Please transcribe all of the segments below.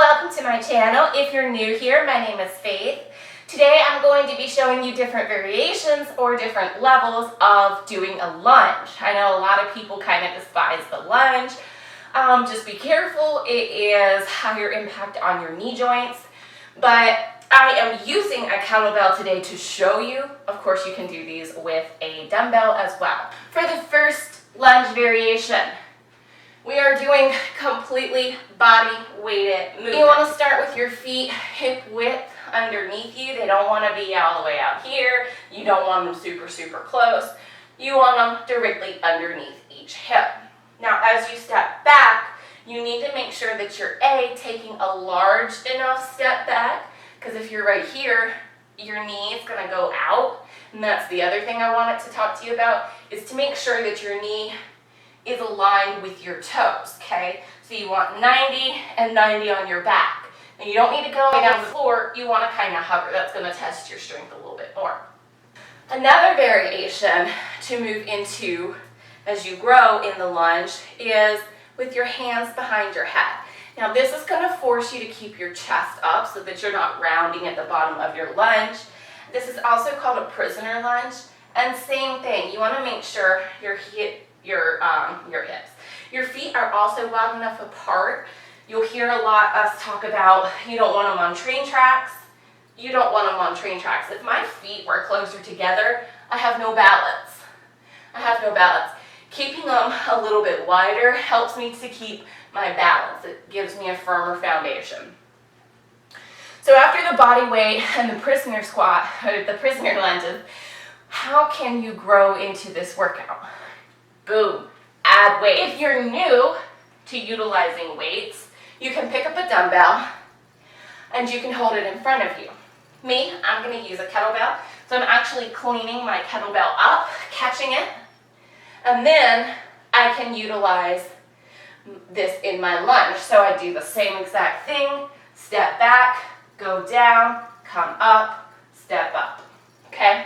welcome to my channel. If you're new here, my name is Faith. Today I'm going to be showing you different variations or different levels of doing a lunge. I know a lot of people kind of despise the lunge. Just be careful, it is higher impact on your knee joints, but I am using a kettlebell today to show you. Of course, you can do these with a dumbbell as well. For the first lunge variation, we are doing completely body weighted movement. You want to start with your feet hip width underneath you. They don't want to be all the way out here. You don't want them super, super close. You want them directly underneath each hip. Now, as you step back, you need to make sure that you're taking a large enough step back, because if you're right here, your knee is going to go out. And that's the other thing I wanted to talk to you about, is to make sure that your knee is aligned with your toes, okay? So you want 90 and 90 on your back. And you don't need to go down the floor, you want to kind of hover. That's going to test your strength a little bit more. Another variation to move into as you grow in the lunge is with your hands behind your head. Now this is going to force you to keep your chest up so that you're not rounding at the bottom of your lunge. This is also called a prisoner lunge. And same thing, you want to make sure your hips, your feet are also wide enough apart. You'll hear a lot us talk about you don't want them on train tracks. You don't want them on train tracks. If my feet were closer together, I have no balance. Keeping them a little bit wider helps me to keep my balance. It gives me a firmer foundation. So after the body weight and the prisoner squat, or the prisoner lunges, how can you grow into this workout? Boom, add weight. If you're new to utilizing weights, you can pick up a dumbbell and you can hold it in front of you. Me, I'm going to use a kettlebell. So I'm actually cleaning my kettlebell up, catching it, and then I can utilize this in my lunge. So I do the same exact thing, step back, go down, come up, step up, okay?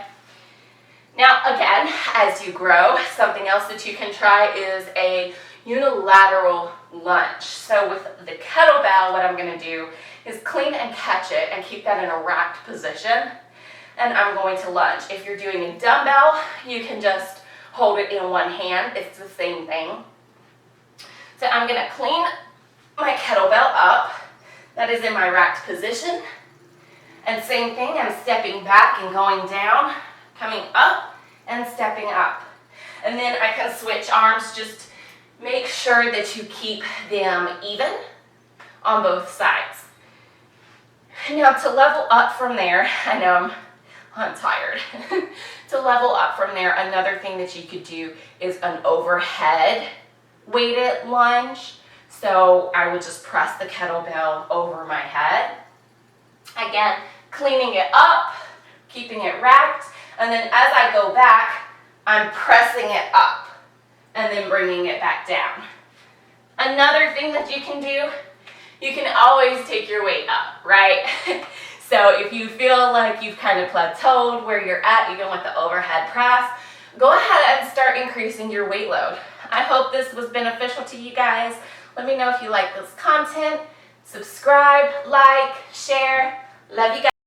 Now again, as you grow, something else that you can try is a unilateral lunge. So with the kettlebell, what I'm going to do is clean and catch it and keep that in a racked position, and I'm going to lunge. If you're doing a dumbbell, you can just hold it in one hand. It's the same thing. So I'm going to clean my kettlebell up. That is in my racked position. And same thing, I'm stepping back and going down, coming up and stepping up. And then I can switch arms. Just make sure that you keep them even on both sides. Now to level up from there, I know I'm tired. To level up from there, another thing that you could do is an overhead weighted lunge. So I would just press the kettlebell over my head. Again, cleaning it up, keeping it racked, and then as I go back, I'm pressing it up and then bringing it back down. Another thing that you can do, you can always take your weight up, right? So if you feel like you've kind of plateaued where you're at, even with the overhead press, go ahead and start increasing your weight load. I hope this was beneficial to you guys. Let me know if you like this content. Subscribe, like, share. Love you guys.